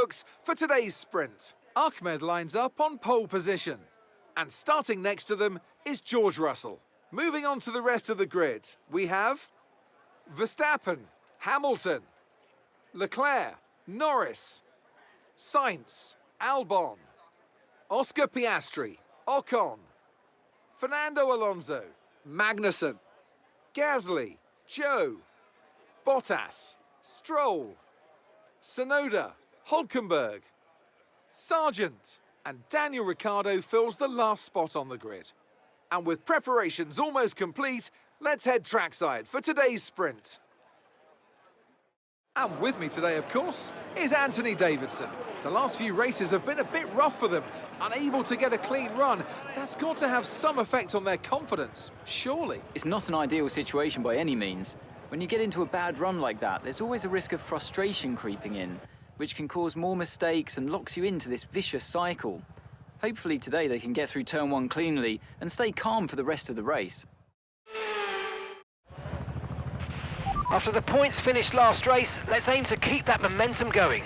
books for today's sprint. Ahmed lines up on pole position. And starting next to them is George Russell. Moving on to the rest of the grid, we have Verstappen, Hamilton, Leclerc, Norris, Sainz, Albon, Oscar Piastri, Ocon, Fernando Alonso, Magnussen, Gasly, Joe, Bottas, Stroll, Tsunoda, Hülkenberg, Sargent, and Daniel Ricciardo fills the last spot on the grid. And with preparations almost complete, let's head trackside for today's sprint. And with me today, of course, is Anthony Davidson. The last few races have been a bit rough for them, unable to get a clean run. That's got to have some effect on their confidence, surely. It's not an ideal situation by any means. When you get into a bad run like that, there's always a risk of frustration creeping in, which can cause more mistakes and locks you into this vicious cycle. Hopefully today they can get through turn one cleanly and stay calm for the rest of the race. After the points finished last race, let's aim to keep that momentum going.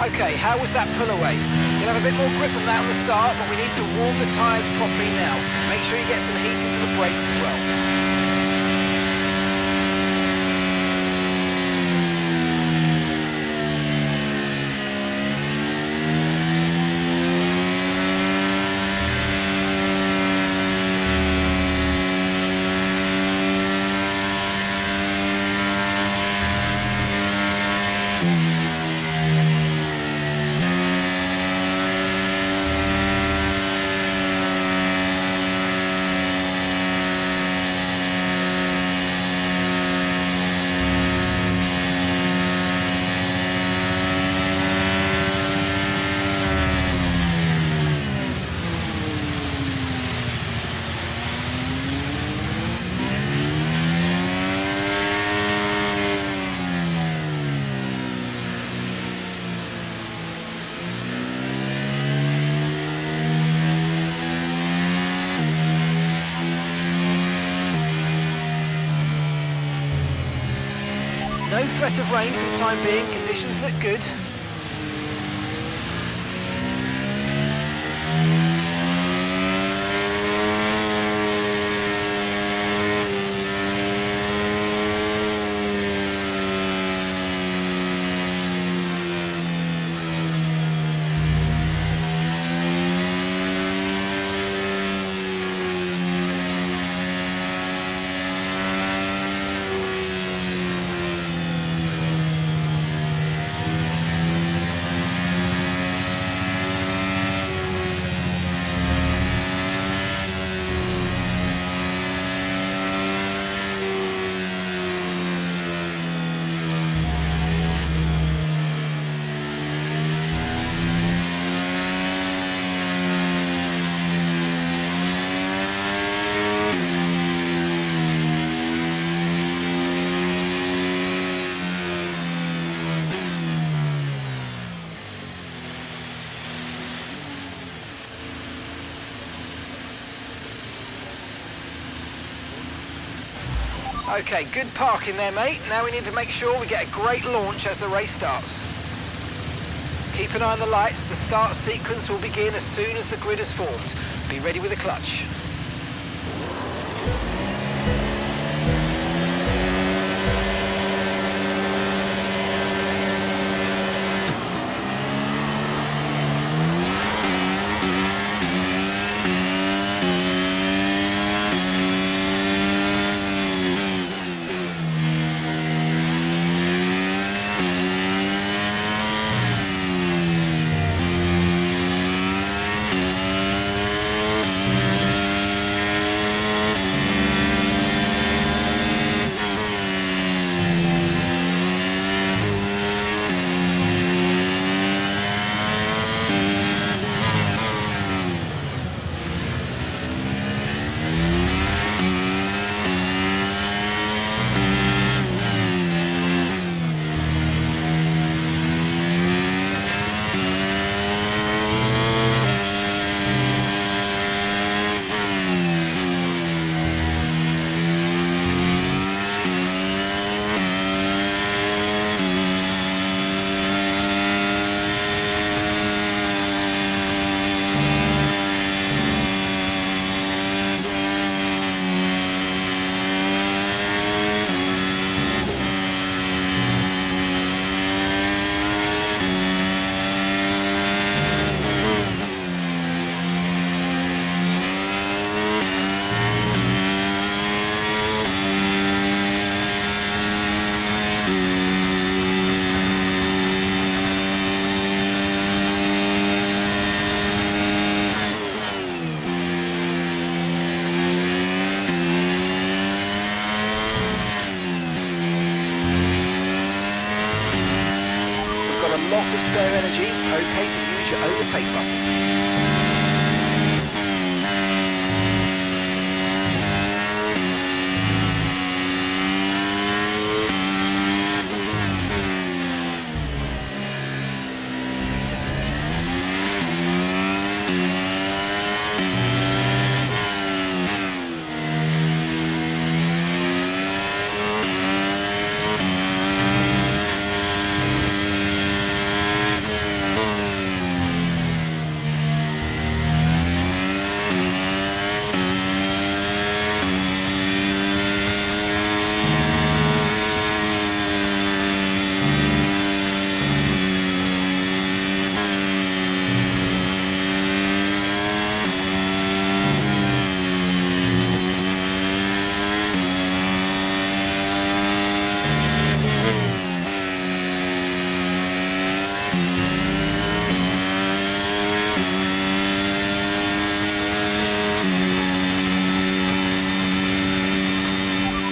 Okay, how was that pull away? You'll have a bit more grip on that on the start, but we need to warm the tyres properly now. Make sure you get some heat into the brakes as well. No threat of rain for the time being, conditions look good. Okay, good parking there, mate. Now we need to make sure we get a great launch as the race starts. Keep an eye on the lights. The start sequence will begin as soon as the grid is formed. Be ready with the clutch. Lot of spare energy, okay to use your overtake button.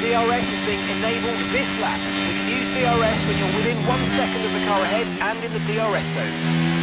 DRS is being enabled this lap. We can use DRS when you're within 1 second of the car ahead and in the DRS zone.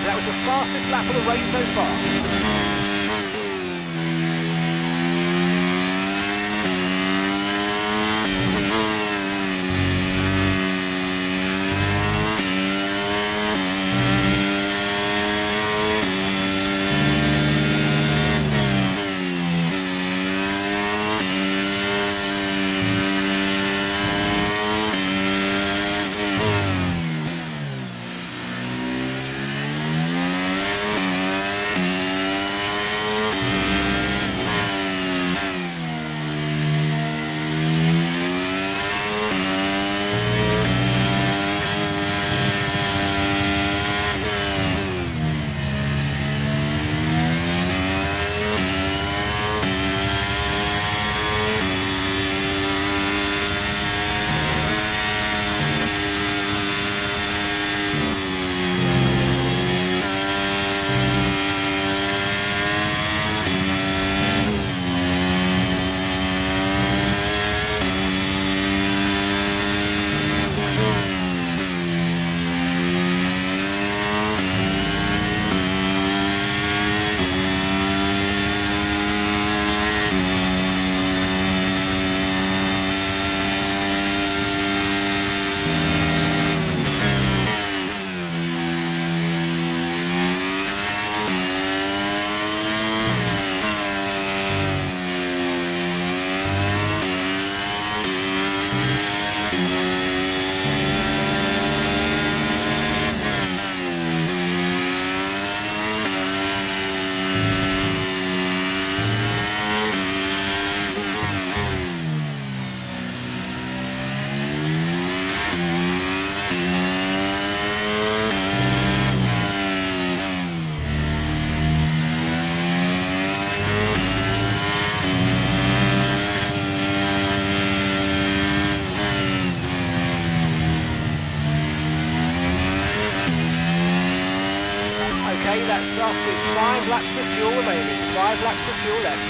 That was the fastest lap of the race so far. Okay, that's us with 5 laps of fuel remaining. 5 laps of fuel left.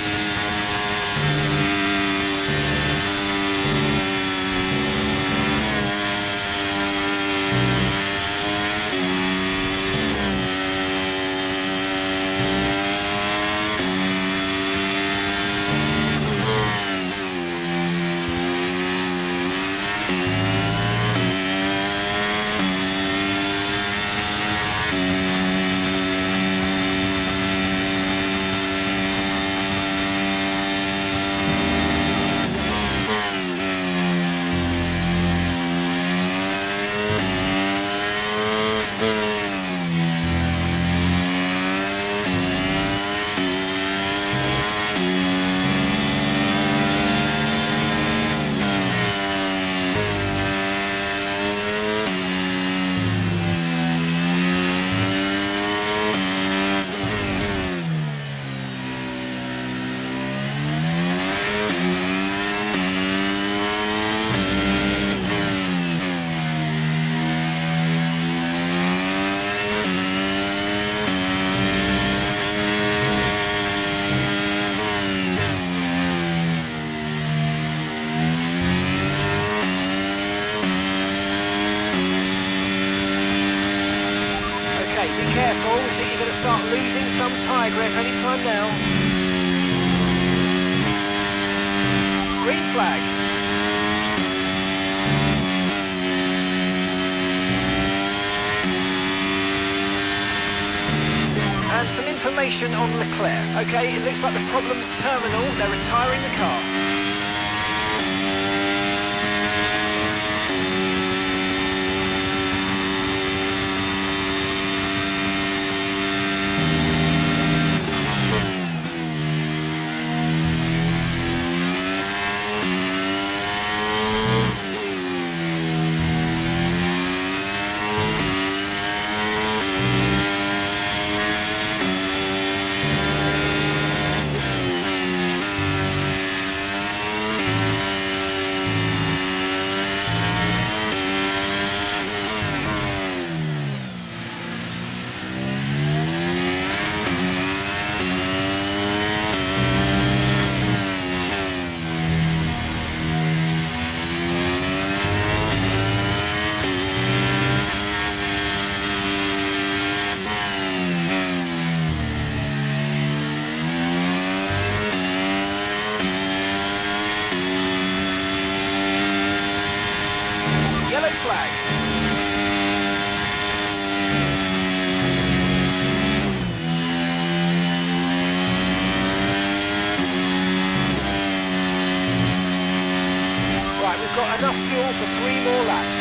Be careful, we think you're going to start losing some tyre grip anytime now. Green flag. And some information on Leclerc. Okay, it looks like the problem's terminal. They're retiring the car. yellow flag. Right, we've got enough fuel for 3 more laps.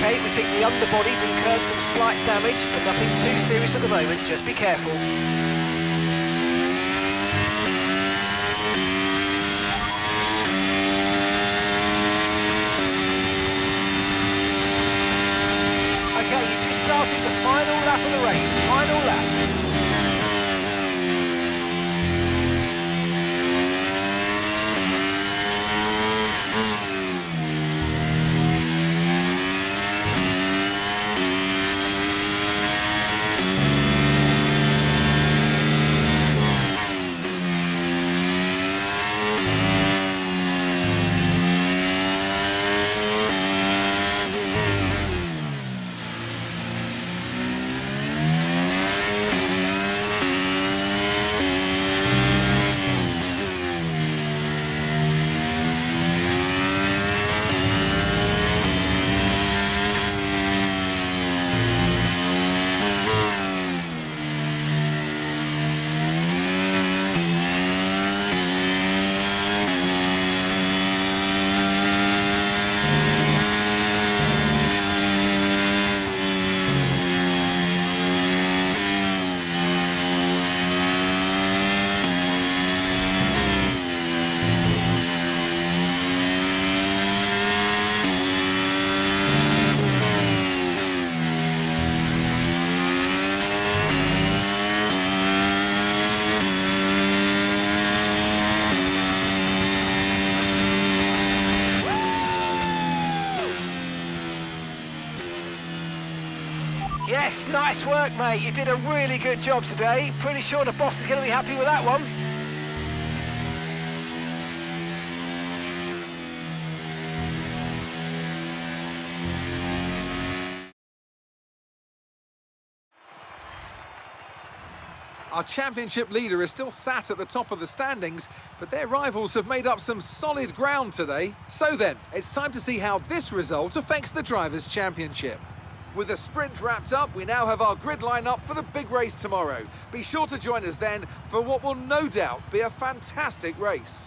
We think the underbody's incurred some slight damage, but nothing too serious at the moment, just be careful. Okay, you've just started the final lap of the race, final lap. Yes, nice work, mate. You did a really good job today. Pretty sure the boss is going to be happy with that one. Our championship leader is still sat at the top of the standings, but their rivals have made up some solid ground today. So then, it's time to see how this result affects the Drivers' Championship. With the sprint wrapped up, we now have our grid line up for the big race tomorrow. Be sure to join us then for what will no doubt be a fantastic race.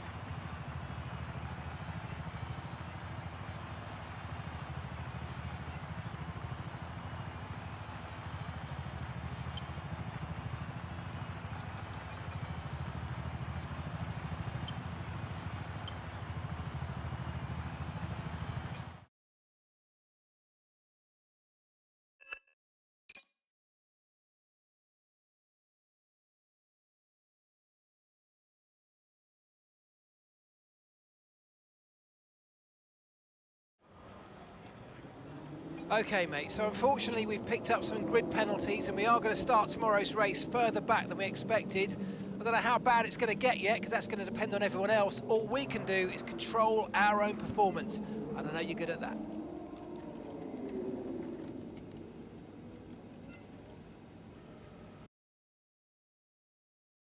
Okay, mate, so unfortunately we've picked up some grid penalties and we are going to start tomorrow's race further back than we expected. I don't know how bad it's going to get yet, because that's going to depend on everyone else. All we can do is control our own performance, and I know you're good at that.